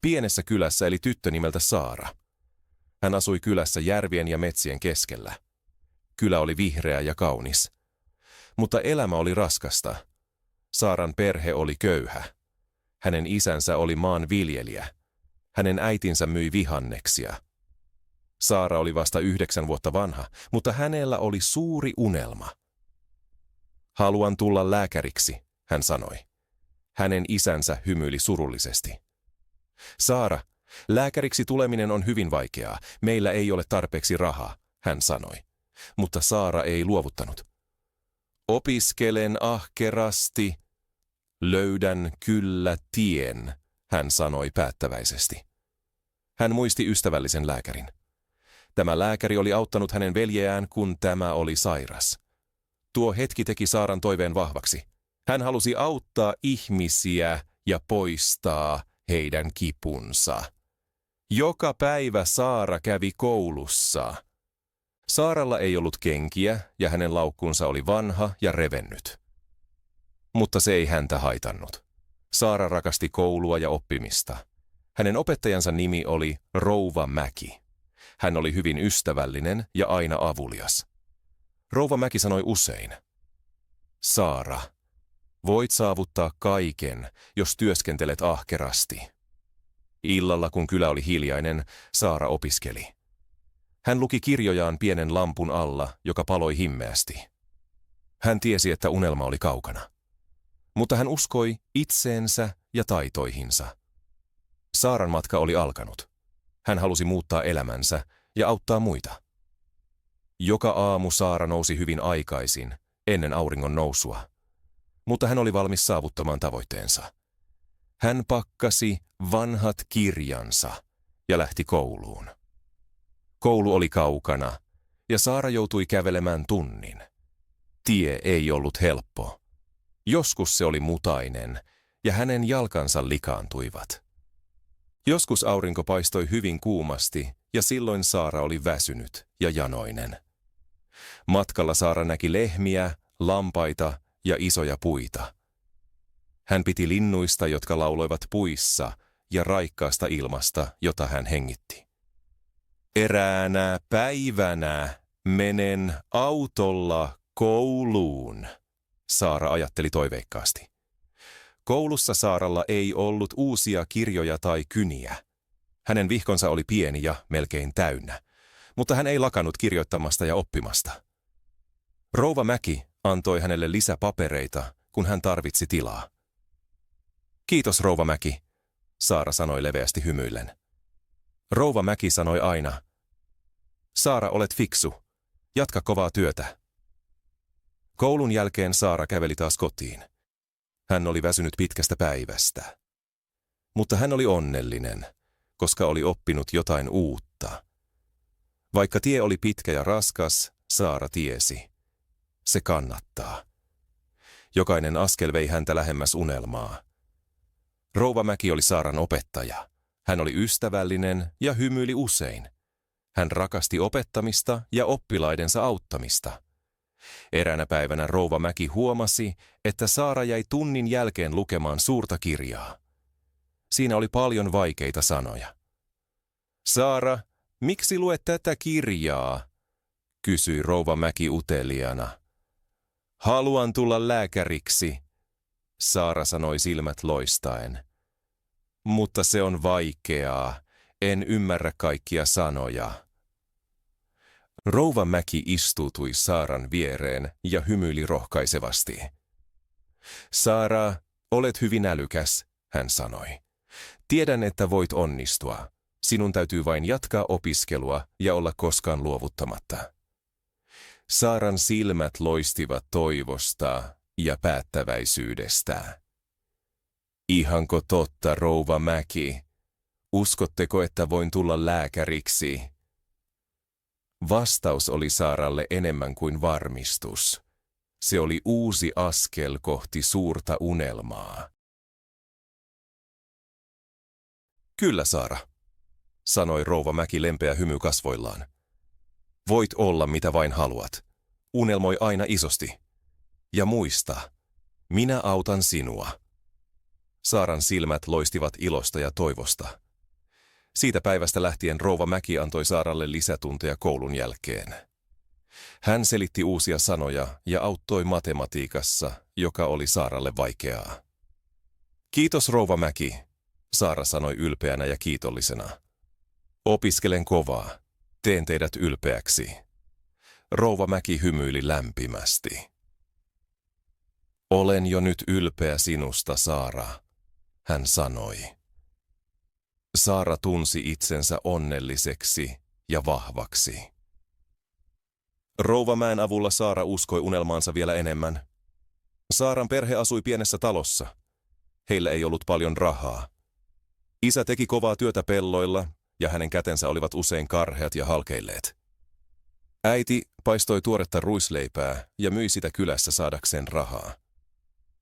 Pienessä kylässä eli tyttö nimeltä Saara. Hän asui kylässä järvien ja metsien keskellä. Kylä oli vihreä ja kaunis. Mutta elämä oli raskasta. Saaran perhe oli köyhä. Hänen isänsä oli maanviljelijä. Hänen äitinsä myi vihanneksia. Saara oli vasta 9 vuotta vanha, mutta hänellä oli suuri unelma. Haluan tulla lääkäriksi, hän sanoi. Hänen isänsä hymyili surullisesti. Saara, lääkäriksi tuleminen on hyvin vaikeaa. Meillä ei ole tarpeeksi rahaa, hän sanoi. Mutta Saara ei luovuttanut. Opiskelen ahkerasti. Löydän kyllä tien, hän sanoi päättäväisesti. Hän muisti ystävällisen lääkärin. Tämä lääkäri oli auttanut hänen veljeään, kun tämä oli sairas. Tuo hetki teki Saaran toiveen vahvaksi. Hän halusi auttaa ihmisiä ja poistaa heidän kipunsa. Joka päivä Saara kävi koulussa. Saaralla ei ollut kenkiä ja hänen laukkunsa oli vanha ja revennyt. Mutta se ei häntä haitannut. Saara rakasti koulua ja oppimista. Hänen opettajansa nimi oli Rouva Mäki. Hän oli hyvin ystävällinen ja aina avulias. Rouva Mäki sanoi usein, Saara, voit saavuttaa kaiken, jos työskentelet ahkerasti. Illalla, kun kylä oli hiljainen, Saara opiskeli. Hän luki kirjojaan pienen lampun alla, joka paloi himmeästi. Hän tiesi, että unelma oli kaukana. Mutta hän uskoi itseensä ja taitoihinsa. Saaran matka oli alkanut. Hän halusi muuttaa elämänsä ja auttaa muita. Joka aamu Saara nousi hyvin aikaisin, ennen auringon nousua. Mutta hän oli valmis saavuttamaan tavoitteensa. Hän pakkasi vanhat kirjansa ja lähti kouluun. Koulu oli kaukana ja Saara joutui kävelemään tunnin. Tie ei ollut helppo. Joskus se oli mutainen ja hänen jalkansa likaantuivat. Joskus aurinko paistoi hyvin kuumasti ja silloin Saara oli väsynyt ja janoinen. Matkalla Saara näki lehmiä, lampaita ja isoja puita. Hän piti linnuista, jotka lauloivat puissa, ja raikkaasta ilmasta, jota hän hengitti. Eräänä päivänä menen autolla kouluun, Saara ajatteli toiveikkaasti. Koulussa Saaralla ei ollut uusia kirjoja tai kyniä. Hänen vihkonsa oli pieni ja melkein täynnä, mutta hän ei lakannut kirjoittamasta ja oppimasta. Rouva Mäki antoi hänelle lisäpapereita, kun hän tarvitsi tilaa. Kiitos, Rouva Mäki, Saara sanoi leveästi hymyillen. Rouva Mäki sanoi aina, Saara, olet fiksu. Jatka kovaa työtä. Koulun jälkeen Saara käveli taas kotiin. Hän oli väsynyt pitkästä päivästä. Mutta hän oli onnellinen, koska oli oppinut jotain uutta. Vaikka tie oli pitkä ja raskas, Saara tiesi. Se kannattaa. Jokainen askel vei häntä lähemmäs unelmaa. Rouva Mäki oli Saaran opettaja. Hän oli ystävällinen ja hymyili usein. Hän rakasti opettamista ja oppilaidensa auttamista. Eräänä päivänä Rouva Mäki huomasi, että Saara jäi tunnin jälkeen lukemaan suurta kirjaa. Siinä oli paljon vaikeita sanoja. Saara, miksi luet tätä kirjaa? Kysyi Rouva Mäki uteliaana. Haluan tulla lääkäriksi, Saara sanoi silmät loistaen. Mutta se on vaikeaa, en ymmärrä kaikkia sanoja. Rouva Mäki istuutui Saaran viereen ja hymyili rohkaisevasti. Saara, olet hyvin älykäs, hän sanoi. Tiedän, että voit onnistua. Sinun täytyy vain jatkaa opiskelua ja olla koskaan luovuttamatta. Saaran silmät loistivat toivosta ja päättäväisyydestä. Ihanko totta, Rouva Mäki? Uskotteko, että voin tulla lääkäriksi? Vastaus oli Saaralle enemmän kuin varmistus. Se oli uusi askel kohti suurta unelmaa. Kyllä, Saara, sanoi Rouva Mäki lempeä hymy kasvoillaan. Voit olla mitä vain haluat. Unelmoi aina isosti. Ja muista, minä autan sinua. Saaran silmät loistivat ilosta ja toivosta. Siitä päivästä lähtien rouva Mäki antoi Saaralle lisätunteja koulun jälkeen. Hän selitti uusia sanoja ja auttoi matematiikassa, joka oli Saaralle vaikeaa. Kiitos rouva Mäki, Saara sanoi ylpeänä ja kiitollisena. Opiskelen kovaa, teen teidät ylpeäksi. Rouva Mäki hymyili lämpimästi. Olen jo nyt ylpeä sinusta, Saara, hän sanoi. Saara tunsi itsensä onnelliseksi ja vahvaksi. Rouvamäen avulla Saara uskoi unelmaansa vielä enemmän. Saaran perhe asui pienessä talossa. Heillä ei ollut paljon rahaa. Isä teki kovaa työtä pelloilla ja hänen kätensä olivat usein karheat ja halkeilleet. Äiti paistoi tuoretta ruisleipää ja myi sitä kylässä saadakseen rahaa.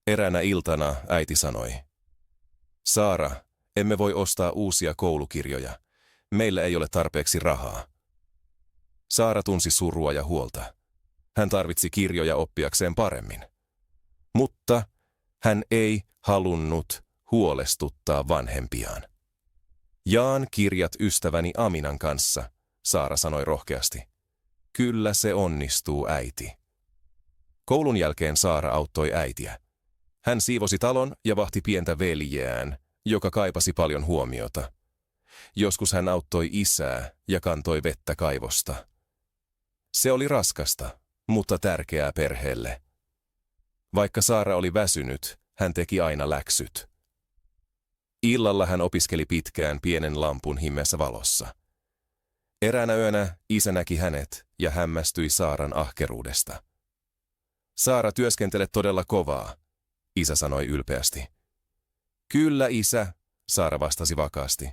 Eräänä iltana äiti sanoi, Saara, emme voi ostaa uusia koulukirjoja. Meillä ei ole tarpeeksi rahaa. Saara tunsi surua ja huolta. Hän tarvitsi kirjoja oppiakseen paremmin. Mutta hän ei halunnut huolestuttaa vanhempiaan. Jaan kirjat ystäväni Aminan kanssa, Saara sanoi rohkeasti. Kyllä se onnistuu, äiti. Koulun jälkeen Saara auttoi äitiä. Hän siivosi talon ja vahti pientä veljeään, joka kaipasi paljon huomiota. Joskus hän auttoi isää ja kantoi vettä kaivosta. Se oli raskasta, mutta tärkeää perheelle. Vaikka Saara oli väsynyt, hän teki aina läksyt. Illalla hän opiskeli pitkään pienen lampun himmeässä valossa. Eräänä yönä isä näki hänet ja hämmästyi Saaran ahkeruudesta. Saara, työskentelet todella kovaa, isä sanoi ylpeästi. Kyllä, isä, Saara vastasi vakaasti.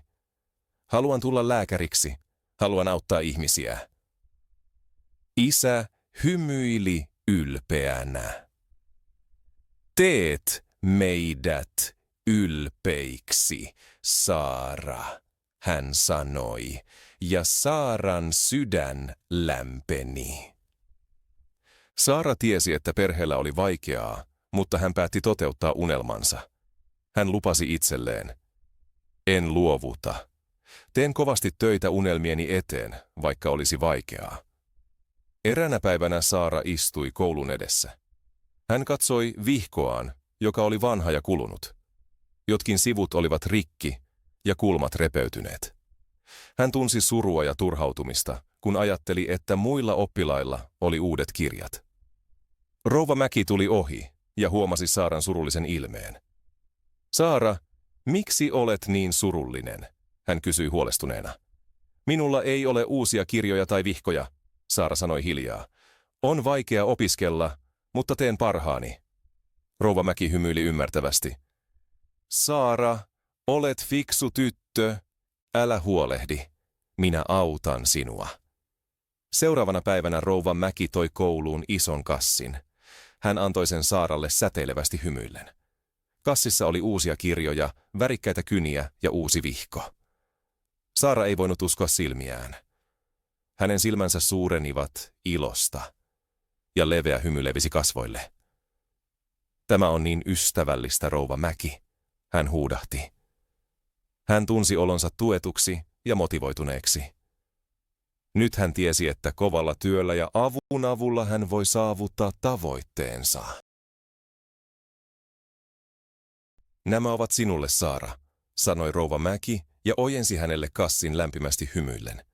Haluan tulla lääkäriksi, haluan auttaa ihmisiä. Isä hymyili ylpeänä. Teet meidät ylpeiksi, Saara, hän sanoi, ja Saaran sydän lämpeni. Saara tiesi, että perheellä oli vaikeaa, mutta hän päätti toteuttaa unelmansa. Hän lupasi itselleen, en luovuta. Teen kovasti töitä unelmieni eteen, vaikka olisi vaikeaa. Eräänä päivänä Saara istui koulun edessä. Hän katsoi vihkoaan, joka oli vanha ja kulunut. Jotkin sivut olivat rikki ja kulmat repeytyneet. Hän tunsi surua ja turhautumista, kun ajatteli, että muilla oppilailla oli uudet kirjat. Rouva Mäki tuli ohi ja huomasi Saaran surullisen ilmeen. Saara, miksi olet niin surullinen? Hän kysyi huolestuneena. Minulla ei ole uusia kirjoja tai vihkoja, Saara sanoi hiljaa. On vaikea opiskella, mutta teen parhaani. Rouva Mäki hymyili ymmärtävästi. Saara, olet fiksu tyttö, älä huolehdi, minä autan sinua. Seuraavana päivänä rouva Mäki toi kouluun ison kassin. Hän antoi sen Saaralle säteilevästi hymyillen. Kassissa oli uusia kirjoja, värikkäitä kyniä ja uusi vihko. Saara ei voinut uskoa silmiään. Hänen silmänsä suurenivat ilosta ja leveä hymy levisi kasvoille. Tämä on niin ystävällistä, rouva Mäki, hän huudahti. Hän tunsi olonsa tuetuksi ja motivoituneeksi. Nyt hän tiesi, että kovalla työllä ja avun avulla hän voi saavuttaa tavoitteensa. Nämä ovat sinulle, Saara, sanoi rouva Mäki ja ojensi hänelle kassin lämpimästi hymyillen.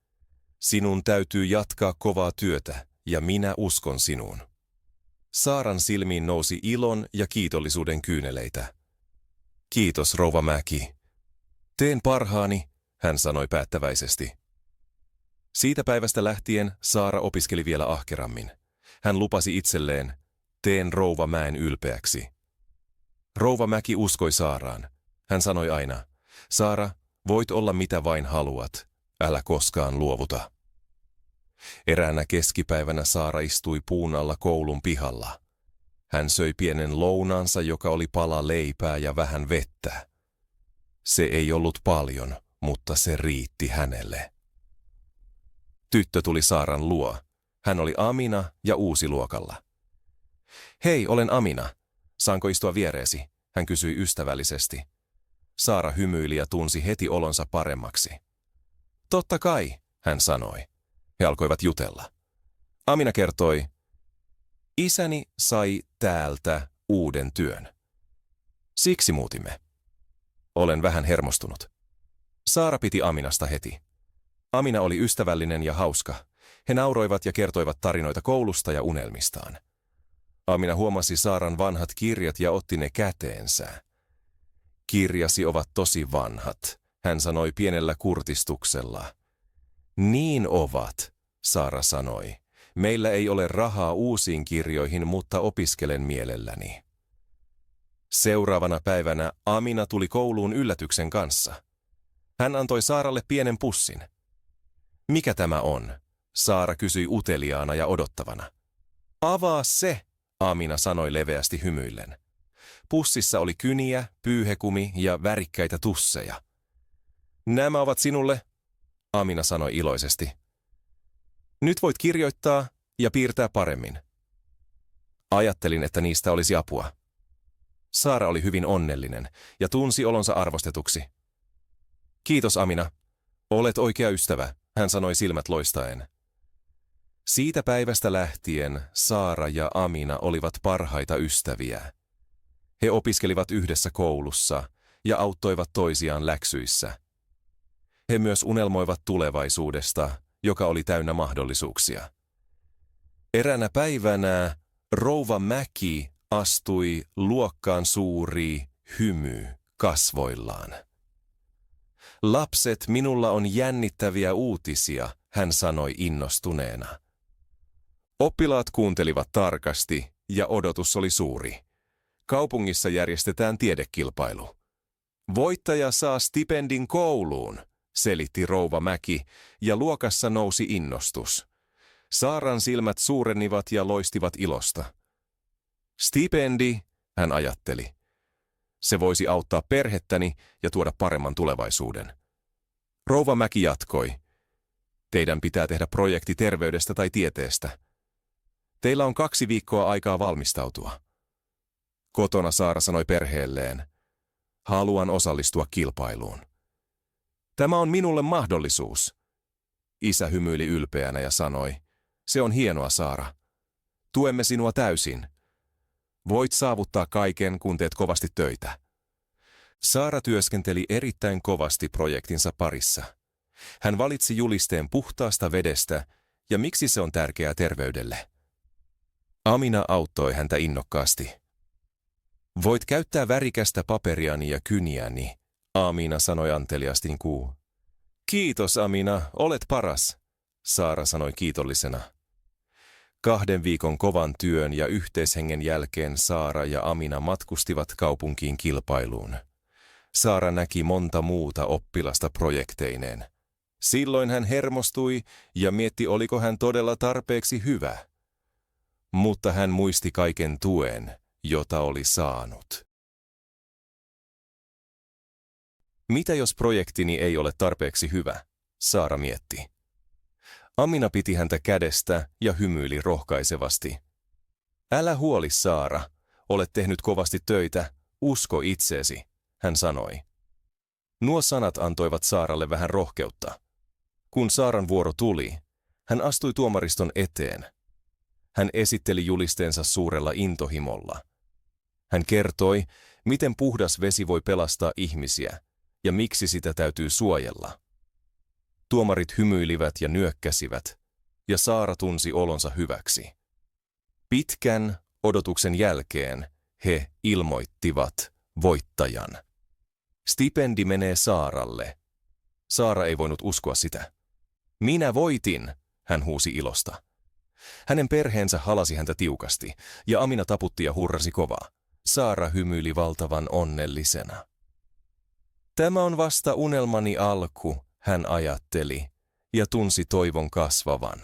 Sinun täytyy jatkaa kovaa työtä ja minä uskon sinuun. Saaran silmiin nousi ilon ja kiitollisuuden kyyneleitä. Kiitos, rouva Mäki. Teen parhaani, hän sanoi päättäväisesti. Siitä päivästä lähtien Saara opiskeli vielä ahkerammin. Hän lupasi itselleen, teen rouva Mäen ylpeäksi. Rouva Mäki uskoi Saaraan. Hän sanoi aina, Saara, voit olla mitä vain haluat, älä koskaan luovuta. Eräänä keskipäivänä Saara istui puun alla koulun pihalla. Hän söi pienen lounaansa, joka oli pala leipää ja vähän vettä. Se ei ollut paljon, mutta se riitti hänelle. Tyttö tuli Saaran luo. Hän oli Amina ja uusi luokalla. Hei, olen Amina. Saanko istua viereesi? Hän kysyi ystävällisesti. Saara hymyili ja tunsi heti olonsa paremmaksi. Totta kai, hän sanoi. He alkoivat jutella. Amina kertoi, isäni sai täältä uuden työn. Siksi muutimme. Olen vähän hermostunut. Saara piti Aminasta heti. Amina oli ystävällinen ja hauska. He nauroivat ja kertoivat tarinoita koulusta ja unelmistaan. Amina huomasi Saaran vanhat kirjat ja otti ne käteensä. Kirjasi ovat tosi vanhat, hän sanoi pienellä kurtistuksella. Niin ovat, Saara sanoi. Meillä ei ole rahaa uusiin kirjoihin, mutta opiskelen mielelläni. Seuraavana päivänä Amina tuli kouluun yllätyksen kanssa. Hän antoi Saaralle pienen pussin. Mikä tämä on? Saara kysyi uteliaana ja odottavana. Avaa se, Amina sanoi leveästi hymyillen. Pussissa oli kyniä, pyyhekumi ja värikkäitä tusseja. Nämä ovat sinulle, Amina sanoi iloisesti. Nyt voit kirjoittaa ja piirtää paremmin. Ajattelin, että niistä olisi apua. Saara oli hyvin onnellinen ja tunsi olonsa arvostetuksi. Kiitos, Amina. Olet oikea ystävä, hän sanoi silmät loistaen. Siitä päivästä lähtien Saara ja Amina olivat parhaita ystäviä. He opiskelivat yhdessä koulussa ja auttoivat toisiaan läksyissä. He myös unelmoivat tulevaisuudesta, joka oli täynnä mahdollisuuksia. Eräänä päivänä rouva Mäki astui luokkaan suuri hymy kasvoillaan. Lapset, minulla on jännittäviä uutisia, hän sanoi innostuneena. Oppilaat kuuntelivat tarkasti ja odotus oli suuri. Kaupungissa järjestetään tiedekilpailu. Voittaja saa stipendin kouluun, selitti rouva Mäki, ja luokassa nousi innostus. Saaran silmät suurenivat ja loistivat ilosta. Stipendi, hän ajatteli. Se voisi auttaa perhettäni ja tuoda paremman tulevaisuuden. Rouva Mäki jatkoi. Teidän pitää tehdä projekti terveydestä tai tieteestä. Teillä on 2 viikkoa aikaa valmistautua. Kotona Saara sanoi perheelleen. Haluan osallistua kilpailuun. Tämä on minulle mahdollisuus. Isä hymyili ylpeänä ja sanoi. Se on hienoa, Saara. Tuemme sinua täysin. Voit saavuttaa kaiken, kun teet kovasti töitä. Saara työskenteli erittäin kovasti projektinsa parissa. Hän valitsi julisteen puhtaasta vedestä ja miksi se on tärkeää terveydelle. Amina auttoi häntä innokkaasti. Voit käyttää värikästä paperiani ja kyniäni, Amina sanoi anteliaasti. Kiitos, Amina, olet paras, Saara sanoi kiitollisena. 2 viikon kovan työn ja yhteishengen jälkeen Saara ja Amina matkustivat kaupunkiin kilpailuun. Saara näki monta muuta oppilasta projekteineen. Silloin hän hermostui ja mietti, oliko hän todella tarpeeksi hyvä. Mutta hän muisti kaiken tuen, jota oli saanut. Mitä jos projektini ei ole tarpeeksi hyvä? Saara mietti. Amina piti häntä kädestä ja hymyili rohkaisevasti. Älä huoli, Saara. Olet tehnyt kovasti töitä. Usko itseesi, hän sanoi. Nuo sanat antoivat Saaralle vähän rohkeutta. Kun Saaran vuoro tuli, hän astui tuomariston eteen. Hän esitteli julisteensa suurella intohimolla. Hän kertoi, miten puhdas vesi voi pelastaa ihmisiä ja miksi sitä täytyy suojella. Tuomarit hymyilivät ja nyökkäsivät, ja Saara tunsi olonsa hyväksi. Pitkän odotuksen jälkeen he ilmoittivat voittajan. Stipendi menee Saaralle. Saara ei voinut uskoa sitä. Minä voitin, hän huusi ilosta. Hänen perheensä halasi häntä tiukasti, ja Amina taputti ja hurrasi kovaa. Saara hymyili valtavan onnellisena. Tämä on vasta unelmani alku, hän ajatteli, ja tunsi toivon kasvavan.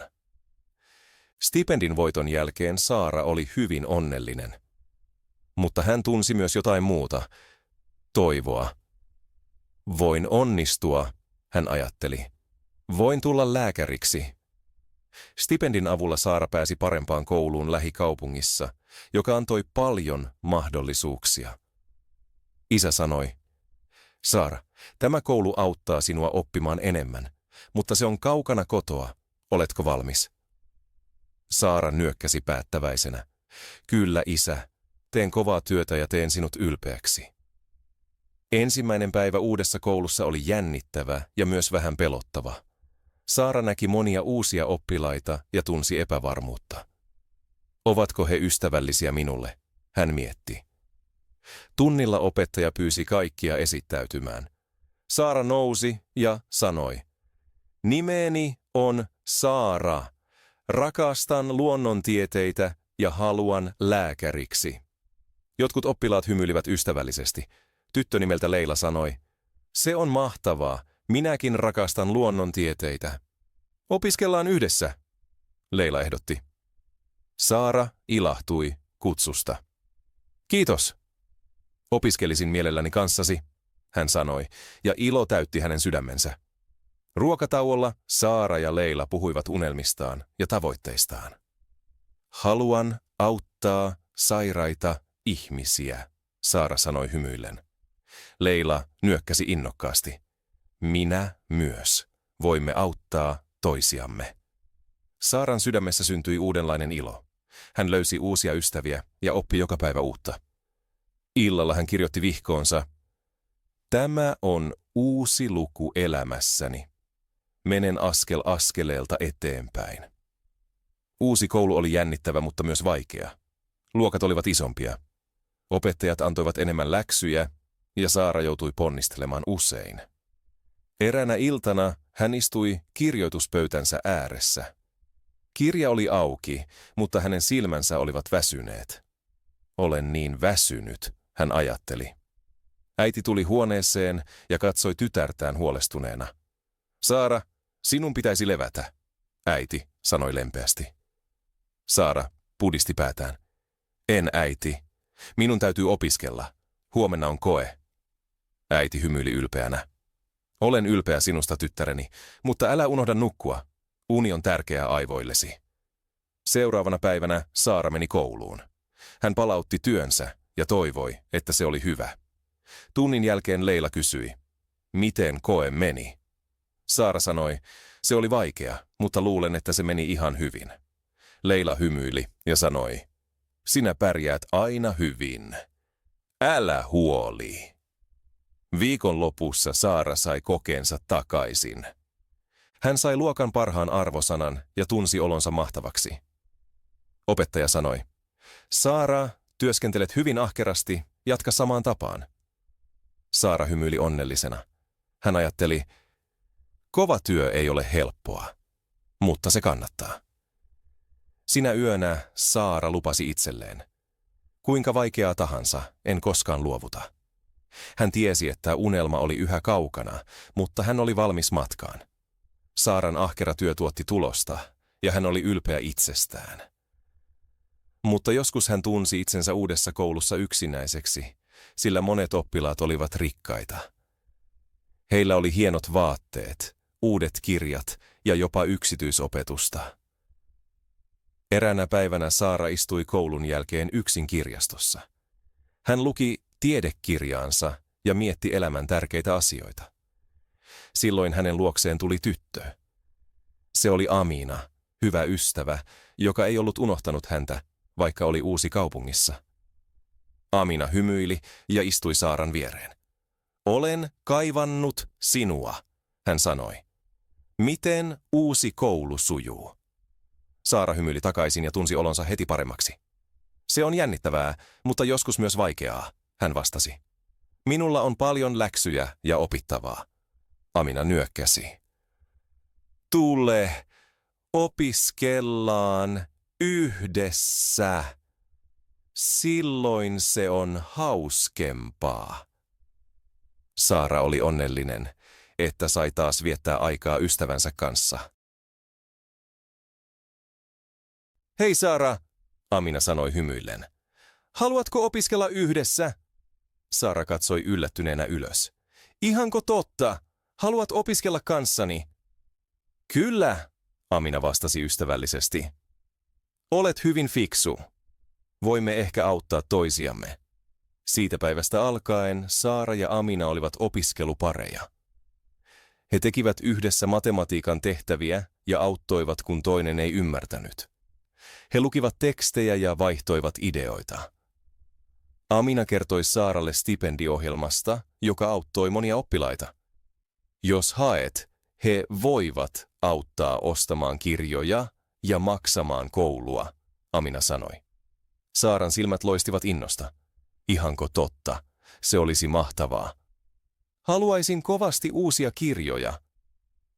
Stipendin voiton jälkeen Saara oli hyvin onnellinen. Mutta hän tunsi myös jotain muuta, toivoa. Voin onnistua, hän ajatteli. Voin tulla lääkäriksi. Stipendin avulla Saara pääsi parempaan kouluun lähikaupungissa, joka antoi paljon mahdollisuuksia. Isä sanoi, Saara, tämä koulu auttaa sinua oppimaan enemmän, mutta se on kaukana kotoa. Oletko valmis? Saara nyökkäsi päättäväisenä. Kyllä, isä. Teen kovaa työtä ja teen sinut ylpeäksi. Ensimmäinen päivä uudessa koulussa oli jännittävä ja myös vähän pelottava. Saara näki monia uusia oppilaita ja tunsi epävarmuutta. Ovatko he ystävällisiä minulle? Hän mietti. Tunnilla opettaja pyysi kaikkia esittäytymään. Saara nousi ja sanoi, nimeni on Saara. Rakastan luonnontieteitä ja haluan lääkäriksi. Jotkut oppilaat hymyilivät ystävällisesti. Tyttö nimeltä Leila sanoi, se on mahtavaa, minäkin rakastan luonnontieteitä. Opiskellaan yhdessä, Leila ehdotti. Saara ilahtui kutsusta. Kiitos. Opiskelisin mielelläni kanssasi, hän sanoi, ja ilo täytti hänen sydämensä. Ruokatauolla Saara ja Leila puhuivat unelmistaan ja tavoitteistaan. Haluan auttaa sairaita ihmisiä, Saara sanoi hymyillen. Leila nyökkäsi innokkaasti. Minä myös. Voimme auttaa toisiamme. Saaran sydämessä syntyi uudenlainen ilo. Hän löysi uusia ystäviä ja oppi joka päivä uutta. Illalla hän kirjoitti vihkoonsa, tämä on uusi luku elämässäni. Menen askel askeleelta eteenpäin. Uusi koulu oli jännittävä, mutta myös vaikea. Luokat olivat isompia. Opettajat antoivat enemmän läksyjä ja Saara joutui ponnistelemaan usein. Eräänä iltana hän istui kirjoituspöytänsä ääressä. Kirja oli auki, mutta hänen silmänsä olivat väsyneet. Olen niin väsynyt, hän ajatteli. Äiti tuli huoneeseen ja katsoi tytärtään huolestuneena. Saara, sinun pitäisi levätä, äiti sanoi lempeästi. Saara pudisti päätään. En, äiti. Minun täytyy opiskella. Huomenna on koe. Äiti hymyili ylpeänä. Olen ylpeä sinusta, tyttäreni, mutta älä unohda nukkua. Uni on tärkeää aivoillesi. Seuraavana päivänä Saara meni kouluun. Hän palautti työnsä ja toivoi, että se oli hyvä. Tunnin jälkeen Leila kysyi, miten koe meni? Saara sanoi, se oli vaikea, mutta luulen, että se meni ihan hyvin. Leila hymyili ja sanoi, sinä pärjäät aina hyvin. Älä huoli. Viikon lopussa Saara sai kokeensa takaisin. Hän sai luokan parhaan arvosanan ja tunsi olonsa mahtavaksi. Opettaja sanoi, Saara, työskentelet hyvin ahkerasti, jatka samaan tapaan. Saara hymyili onnellisena. Hän ajatteli, kova työ ei ole helppoa, mutta se kannattaa. Sinä yönä Saara lupasi itselleen, kuinka vaikeaa tahansa, en koskaan luovuta. Hän tiesi, että unelma oli yhä kaukana, mutta hän oli valmis matkaan. Saaran ahkera työ tuotti tulosta, ja hän oli ylpeä itsestään. Mutta joskus hän tunsi itsensä uudessa koulussa yksinäiseksi, sillä monet oppilaat olivat rikkaita. Heillä oli hienot vaatteet, uudet kirjat ja jopa yksityisopetusta. Eräänä päivänä Saara istui koulun jälkeen yksin kirjastossa. Hän luki tiedekirjaansa ja mietti elämän tärkeitä asioita. Silloin hänen luokseen tuli tyttö. Se oli Amina, hyvä ystävä, joka ei ollut unohtanut häntä, vaikka oli uusi kaupungissa. Amina hymyili ja istui Saaran viereen. Olen kaivannut sinua, hän sanoi. Miten uusi koulu sujuu? Saara hymyili takaisin ja tunsi olonsa heti paremmaksi. Se on jännittävää, mutta joskus myös vaikeaa, hän vastasi. Minulla on paljon läksyjä ja opittavaa. Amina nyökkäsi. Tule, opiskellaan yhdessä. Silloin se on hauskempaa. Saara oli onnellinen, että sai taas viettää aikaa ystävänsä kanssa. Hei Saara, Amina sanoi hymyillen. Haluatko opiskella yhdessä? Saara katsoi yllättyneenä ylös. Ihanko totta? Haluat opiskella kanssani? Kyllä, Amina vastasi ystävällisesti. Olet hyvin fiksu. Voimme ehkä auttaa toisiamme. Siitä päivästä alkaen Saara ja Amina olivat opiskelupareja. He tekivät yhdessä matematiikan tehtäviä ja auttoivat, kun toinen ei ymmärtänyt. He lukivat tekstejä ja vaihtoivat ideoita. Amina kertoi Saaralle stipendiohjelmasta, joka auttoi monia oppilaita. Jos haet, he voivat auttaa ostamaan kirjoja ja maksamaan koulua, Amina sanoi. Saaran silmät loistivat innosta. Ihanko totta? Se olisi mahtavaa. Haluaisin kovasti uusia kirjoja.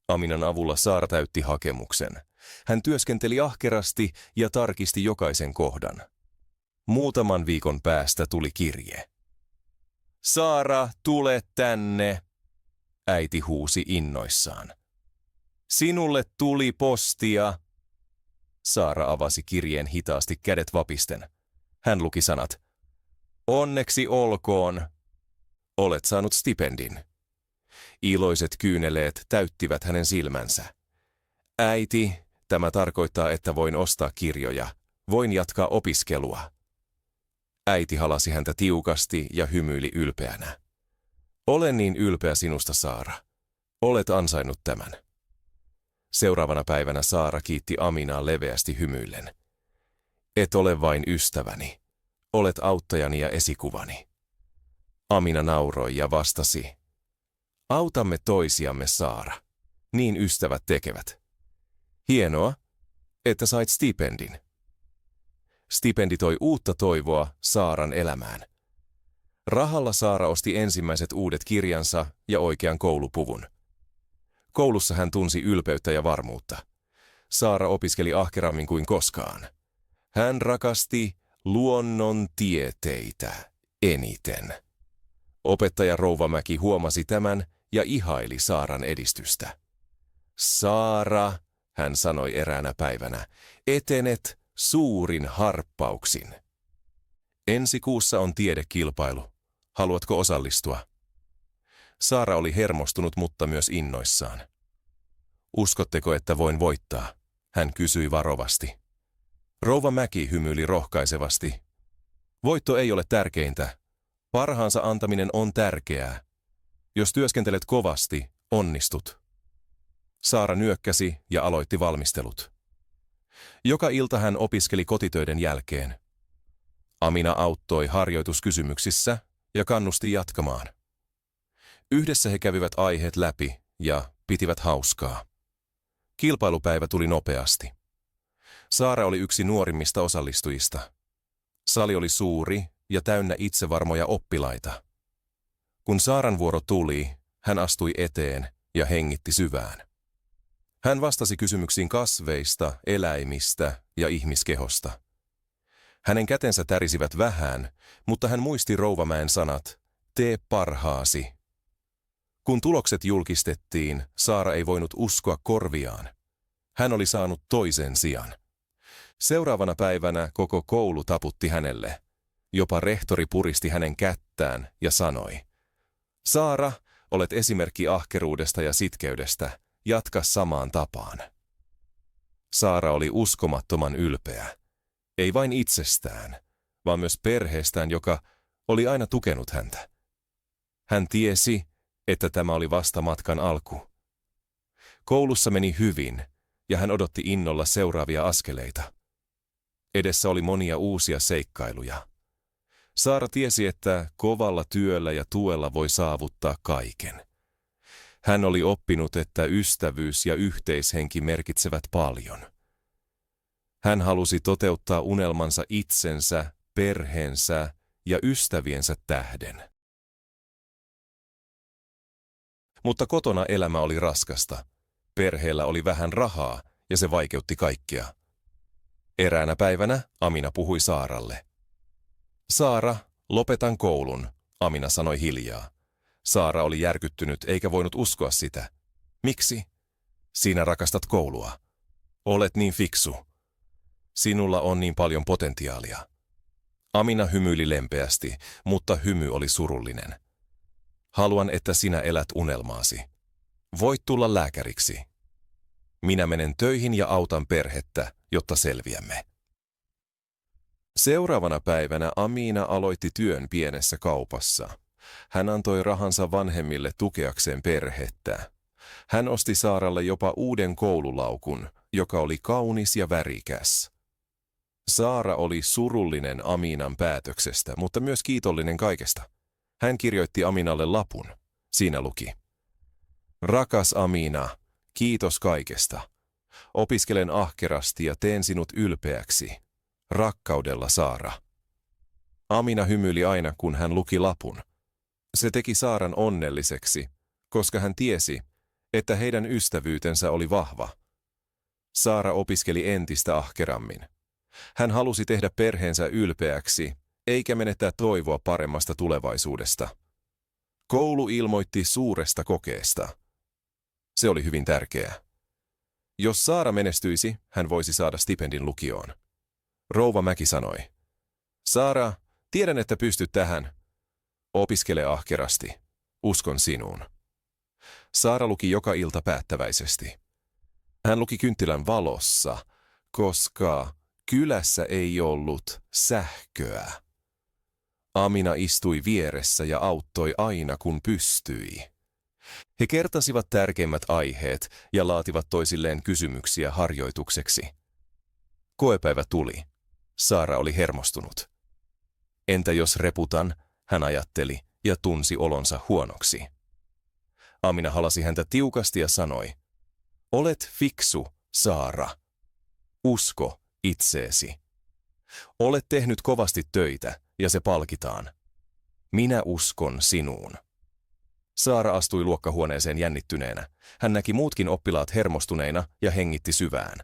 Aminan avulla Saara täytti hakemuksen. Hän työskenteli ahkerasti ja tarkisti jokaisen kohdan. Muutaman viikon päästä tuli kirje. Saara, tule tänne, äiti huusi innoissaan. Sinulle tuli postia. Saara avasi kirjeen hitaasti kädet vapisten. Hän luki sanat. Onneksi olkoon. Olet saanut stipendin. Iloiset kyyneleet täyttivät hänen silmänsä. Äiti, tämä tarkoittaa, että voin ostaa kirjoja. Voin jatkaa opiskelua. Äiti halasi häntä tiukasti ja hymyili ylpeänä. Olen niin ylpeä sinusta, Saara. Olet ansainnut tämän. Seuraavana päivänä Saara kiitti Aminaa leveästi hymyillen. Et ole vain ystäväni. Olet auttajani ja esikuvani. Amina nauroi ja vastasi. Autamme toisiamme, Saara. Niin ystävät tekevät. Hienoa, että sait stipendin. Stipendi toi uutta toivoa Saaran elämään. Rahalla Saara osti ensimmäiset uudet kirjansa ja oikean koulupuvun. Koulussa hän tunsi ylpeyttä ja varmuutta. Saara opiskeli ahkerammin kuin koskaan. Hän rakasti luonnontieteitä eniten. Opettaja Rouvamäki huomasi tämän ja ihaili Saaran edistystä. Saara, hän sanoi eräänä päivänä, etenet suurin harppauksin. Ensi kuussa on tiedekilpailu. Haluatko osallistua? Saara oli hermostunut, mutta myös innoissaan. Uskotteko, että voin voittaa? Hän kysyi varovasti. Rouvamäki hymyili rohkaisevasti. Voitto ei ole tärkeintä. Parhaansa antaminen on tärkeää. Jos työskentelet kovasti, onnistut. Saara nyökkäsi ja aloitti valmistelut. Joka ilta hän opiskeli kotitöiden jälkeen. Amina auttoi harjoituskysymyksissä ja kannusti jatkamaan. Yhdessä he kävivät aiheet läpi ja pitivät hauskaa. Kilpailupäivä tuli nopeasti. Saara oli yksi nuorimmista osallistujista. Sali oli suuri ja täynnä itsevarmoja oppilaita. Kun Saaran vuoro tuli, hän astui eteen ja hengitti syvään. Hän vastasi kysymyksiin kasveista, eläimistä ja ihmiskehosta. Hänen kätensä tärisivät vähän, mutta hän muisti Rouvamäen sanat, tee parhaasi. Kun tulokset julkistettiin, Saara ei voinut uskoa korviaan. Hän oli saanut toisen sijan. Seuraavana päivänä koko koulu taputti hänelle. Jopa rehtori puristi hänen kättään ja sanoi, Saara, olet esimerkki ahkeruudesta ja sitkeydestä. Jatka samaan tapaan. Saara oli uskomattoman ylpeä. Ei vain itsestään, vaan myös perheestään, joka oli aina tukenut häntä. Hän tiesi, että tämä oli vasta matkan alku. Koulussa meni hyvin, ja hän odotti innolla seuraavia askeleita. Edessä oli monia uusia seikkailuja. Saara tiesi, että kovalla työllä ja tuella voi saavuttaa kaiken. Hän oli oppinut, että ystävyys ja yhteishenki merkitsevät paljon. Hän halusi toteuttaa unelmansa itsensä, perheensä ja ystäviensä tähden. Mutta kotona elämä oli raskasta. Perheellä oli vähän rahaa ja se vaikeutti kaikkea. Eräänä päivänä Amina puhui Saaralle. Saara, lopetan koulun, Amina sanoi hiljaa. Saara oli järkyttynyt eikä voinut uskoa sitä. Miksi? Sinä rakastat koulua. Olet niin fiksu. Sinulla on niin paljon potentiaalia. Amina hymyili lempeästi, mutta hymy oli surullinen. Haluan, että sinä elät unelmaasi. Voit tulla lääkäriksi. Minä menen töihin ja autan perhettä, jotta selviämme. Seuraavana päivänä Amina aloitti työn pienessä kaupassa. Hän antoi rahansa vanhemmille tukeakseen perhettä. Hän osti Saaralle jopa uuden koululaukun, joka oli kaunis ja värikäs. Saara oli surullinen Aminan päätöksestä, mutta myös kiitollinen kaikesta. Hän kirjoitti Aminalle lapun. Siinä luki: Rakas Amina, kiitos kaikesta. Opiskelen ahkerasti ja teen sinut ylpeäksi. Rakkaudella Saara. Amina hymyili aina, kun hän luki lapun. Se teki Saaran onnelliseksi, koska hän tiesi, että heidän ystävyytensä oli vahva. Saara opiskeli entistä ahkerammin. Hän halusi tehdä perheensä ylpeäksi, eikä menettää toivoa paremmasta tulevaisuudesta. Koulu ilmoitti suuresta kokeesta. Se oli hyvin tärkeää. Jos Saara menestyisi, hän voisi saada stipendin lukioon. Rouva Mäki sanoi: Saara, tiedän, että pystyt tähän. Opiskele ahkerasti. Uskon sinuun. Saara luki joka ilta päättäväisesti. Hän luki kynttilän valossa, koska kylässä ei ollut sähköä. Amina istui vieressä ja auttoi aina, kun pystyi. He kertasivat tärkeimmät aiheet ja laativat toisilleen kysymyksiä harjoitukseksi. Koepäivä tuli. Saara oli hermostunut. Entä jos reputan, hän ajatteli ja tunsi olonsa huonoksi. Amina halasi häntä tiukasti ja sanoi: Olet fiksu, Saara. Usko itseesi. Olet tehnyt kovasti töitä ja se palkitaan. Minä uskon sinuun. Saara astui luokkahuoneeseen jännittyneenä. Hän näki muutkin oppilaat hermostuneina ja hengitti syvään.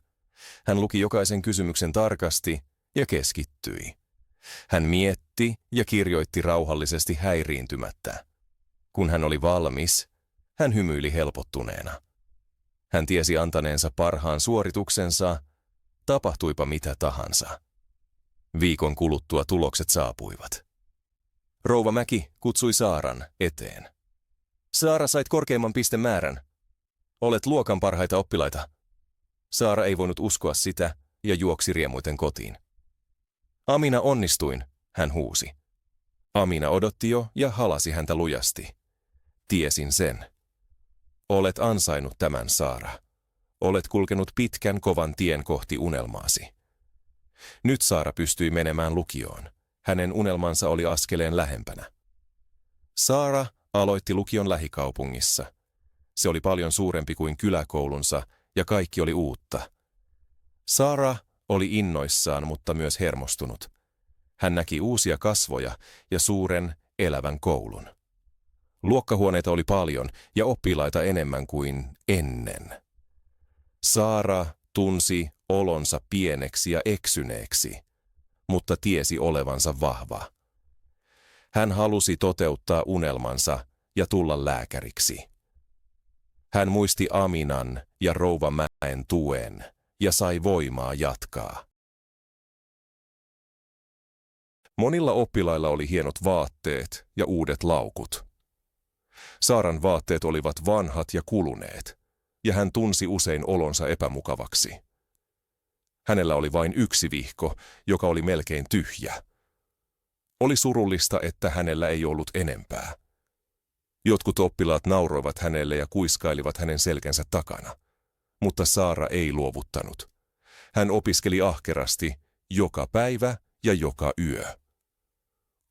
Hän luki jokaisen kysymyksen tarkasti ja keskittyi. Hän mietti ja kirjoitti rauhallisesti häiriintymättä. Kun hän oli valmis, hän hymyili helpottuneena. Hän tiesi antaneensa parhaan suorituksensa, tapahtuipa mitä tahansa. Viikon kuluttua tulokset saapuivat. Rouva Mäki kutsui Saaran eteen. Saara, sait korkeimman pistemäärän. Olet luokan parhaita oppilaita. Saara ei voinut uskoa sitä ja juoksi riemuiten kotiin. Amina, onnistuin, hän huusi. Amina odotti jo ja halasi häntä lujasti. Tiesin sen. Olet ansainnut tämän, Saara. Olet kulkenut pitkän kovan tien kohti unelmaasi. Nyt Saara pystyi menemään lukioon. Hänen unelmansa oli askeleen lähempänä. Saara aloitti lukion lähikaupungissa. Se oli paljon suurempi kuin kyläkoulunsa ja kaikki oli uutta. Saara oli innoissaan, mutta myös hermostunut. Hän näki uusia kasvoja ja suuren, elävän koulun. Luokkahuoneita oli paljon ja oppilaita enemmän kuin ennen. Saara tunsi olonsa pieneksi ja eksyneeksi, mutta tiesi olevansa vahva. Hän halusi toteuttaa unelmansa ja tulla lääkäriksi. Hän muisti Aminan ja rouva Mäen tuen ja sai voimaa jatkaa. Monilla oppilailla oli hienot vaatteet ja uudet laukut. Saaran vaatteet olivat vanhat ja kuluneet, ja hän tunsi usein olonsa epämukavaksi. Hänellä oli vain yksi vihko, joka oli melkein tyhjä. Oli surullista, että hänellä ei ollut enempää. Jotkut oppilaat nauroivat hänelle ja kuiskailivat hänen selkänsä takana, mutta Saara ei luovuttanut. Hän opiskeli ahkerasti joka päivä ja joka yö.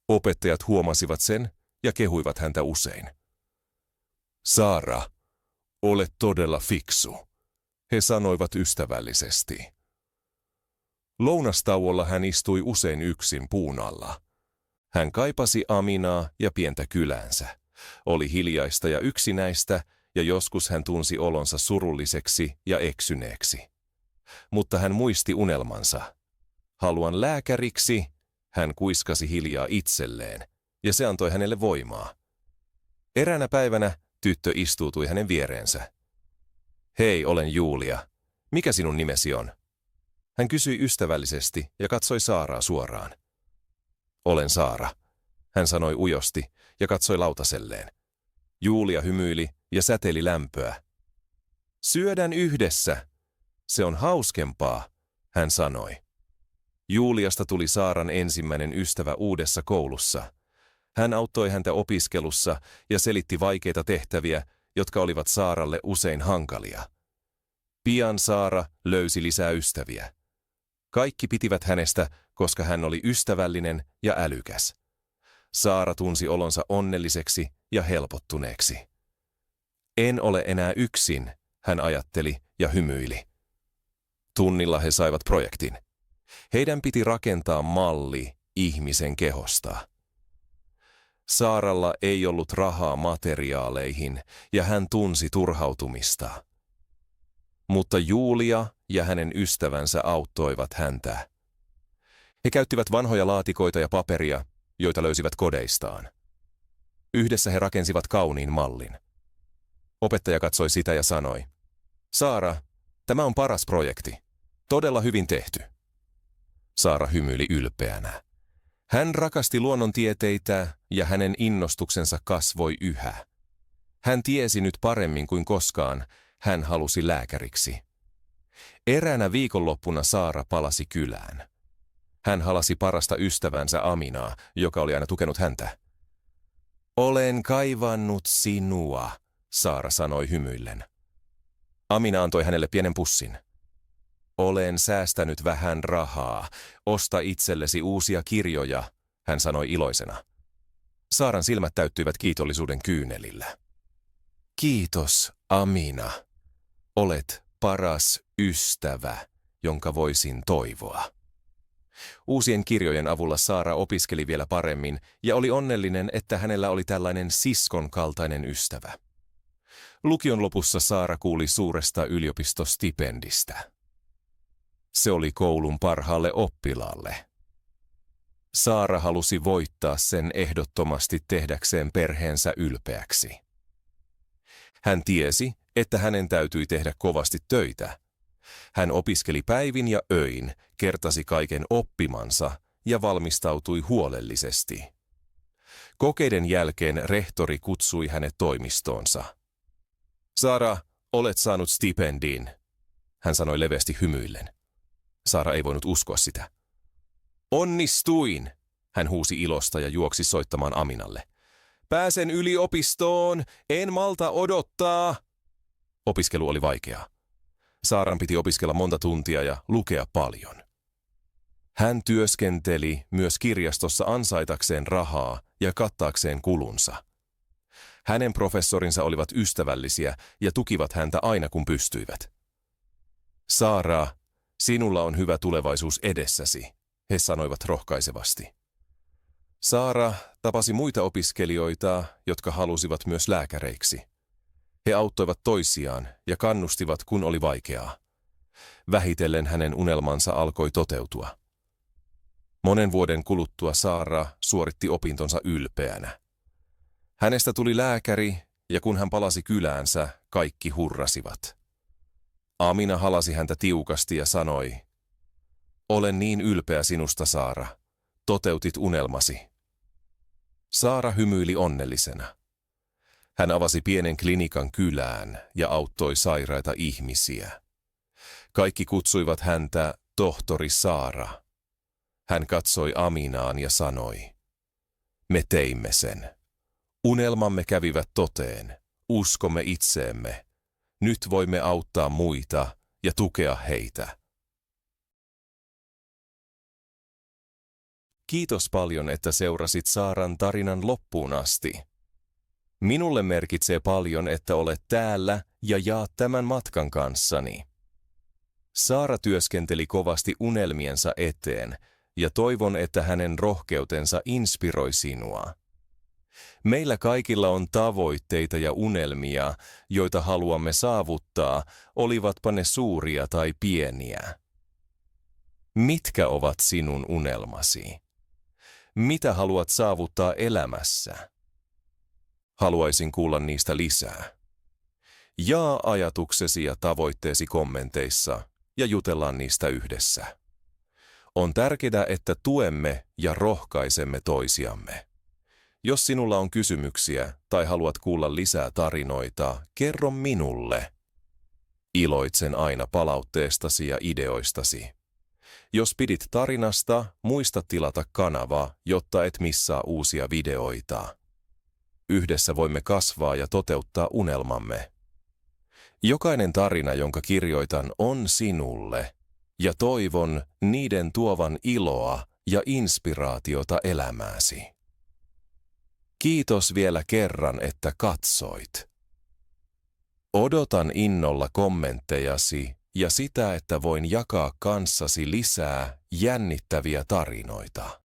Opettajat huomasivat sen ja kehuivat häntä usein. Saara, olet todella fiksu, he sanoivat ystävällisesti. Lounastauolla hän istui usein yksin puun alla. Hän kaipasi Aminaa ja pientä kyläänsä. Oli hiljaista ja yksinäistä, ja joskus hän tunsi olonsa surulliseksi ja eksyneeksi. Mutta hän muisti unelmansa. Haluan lääkäriksi, hän kuiskasi hiljaa itselleen, ja se antoi hänelle voimaa. Eräänä päivänä tyttö istuutui hänen viereensä. Hei, olen Julia. Mikä sinun nimesi on? Hän kysyi ystävällisesti ja katsoi Saaraa suoraan. Olen Saara, hän sanoi ujosti ja katsoi lautaselleen. Julia hymyili ja säteili lämpöä. Syödään yhdessä. Se on hauskempaa, hän sanoi. Juliasta tuli Saaran ensimmäinen ystävä uudessa koulussa. Hän auttoi häntä opiskelussa ja selitti vaikeita tehtäviä jotka olivat Saaralle usein hankalia. Pian Saara löysi lisää ystäviä. Kaikki pitivät hänestä, koska hän oli ystävällinen ja älykäs. Saara tunsi olonsa onnelliseksi ja helpottuneeksi. En ole enää yksin, hän ajatteli ja hymyili. Tunnilla he saivat projektin. Heidän piti rakentaa malli ihmisen kehosta. Saaralla ei ollut rahaa materiaaleihin ja hän tunsi turhautumista. Mutta Julia ja hänen ystävänsä auttoivat häntä. He käyttivät vanhoja laatikoita ja paperia, joita löysivät kodeistaan. Yhdessä he rakensivat kauniin mallin. Opettaja katsoi sitä ja sanoi, Saara, tämä on paras projekti. Todella hyvin tehty. Saara hymyili ylpeänä. Hän rakasti luonnontieteitä ja hänen innostuksensa kasvoi yhä. Hän tiesi nyt paremmin kuin koskaan, hän halusi lääkäriksi. Eräänä viikonloppuna Saara palasi kylään. Hän halasi parasta ystävänsä Aminaa, joka oli aina tukenut häntä. Olen kaivannut sinua, Saara sanoi hymyillen. Amina antoi hänelle pienen pussin. Olen säästänyt vähän rahaa. Osta itsellesi uusia kirjoja, hän sanoi iloisena. Saaran silmät täyttyivät kiitollisuuden kyynelillä. Kiitos, Amina. Olet paras ystävä, jonka voisin toivoa. Uusien kirjojen avulla Saara opiskeli vielä paremmin ja oli onnellinen, että hänellä oli tällainen siskon kaltainen ystävä. Lukion lopussa Saara kuuli suuresta yliopistostipendistä. Se oli koulun parhaalle oppilaalle. Saara halusi voittaa sen ehdottomasti tehdäkseen perheensä ylpeäksi. Hän tiesi, että hänen täytyi tehdä kovasti töitä. Hän opiskeli päivin ja öin, kertasi kaiken oppimansa ja valmistautui huolellisesti. Kokeiden jälkeen rehtori kutsui hänet toimistoonsa. Saara, olet saanut stipendin, hän sanoi leveästi hymyillen. Saara ei voinut uskoa sitä. Onnistuin, hän huusi ilosta ja juoksi soittamaan Aminalle. Pääsen yliopistoon, en malta odottaa. Opiskelu oli vaikeaa. Saaran piti opiskella monta tuntia ja lukea paljon. Hän työskenteli myös kirjastossa ansaitakseen rahaa ja kattaakseen kulunsa. Hänen professorinsa olivat ystävällisiä ja tukivat häntä aina kun pystyivät. Saara, sinulla on hyvä tulevaisuus edessäsi, he sanoivat rohkaisevasti. Saara tapasi muita opiskelijoita, jotka halusivat myös lääkäreiksi. He auttoivat toisiaan ja kannustivat, kun oli vaikeaa. Vähitellen hänen unelmansa alkoi toteutua. Monen vuoden kuluttua Saara suoritti opintonsa ylpeänä. Hänestä tuli lääkäri ja kun hän palasi kyläänsä, kaikki hurrasivat. Amina halasi häntä tiukasti ja sanoi, olen niin ylpeä sinusta, Saara. Toteutit unelmasi. Saara hymyili onnellisena. Hän avasi pienen klinikan kylään ja auttoi sairaita ihmisiä. Kaikki kutsuivat häntä tohtori Saara. Hän katsoi Aminaan ja sanoi, me teimme sen. Unelmamme kävivät toteen, uskomme itseemme. Nyt voimme auttaa muita ja tukea heitä. Kiitos paljon, että seurasit Saaran tarinan loppuun asti. Minulle merkitsee paljon, että olet täällä ja jaat tämän matkan kanssani. Saara työskenteli kovasti unelmiensa eteen ja toivon, että hänen rohkeutensa inspiroi sinua. Meillä kaikilla on tavoitteita ja unelmia, joita haluamme saavuttaa, olivatpa ne suuria tai pieniä. Mitkä ovat sinun unelmasi? Mitä haluat saavuttaa elämässä? Haluaisin kuulla niistä lisää. Jaa ajatuksesi ja tavoitteesi kommenteissa ja jutellaan niistä yhdessä. On tärkeää, että tuemme ja rohkaisemme toisiamme. Jos sinulla on kysymyksiä tai haluat kuulla lisää tarinoita, kerro minulle. Iloitsen aina palautteestasi ja ideoistasi. Jos pidit tarinasta, muista tilata kanava, jotta et missaa uusia videoita. yhdessä voimme kasvaa ja toteuttaa unelmamme. Jokainen tarina, jonka kirjoitan, on sinulle, ja toivon niiden tuovan iloa ja inspiraatiota elämääsi. Kiitos vielä kerran, että katsoit. Odotan innolla kommenttejasi ja sitä, että voin jakaa kanssasi lisää jännittäviä tarinoita.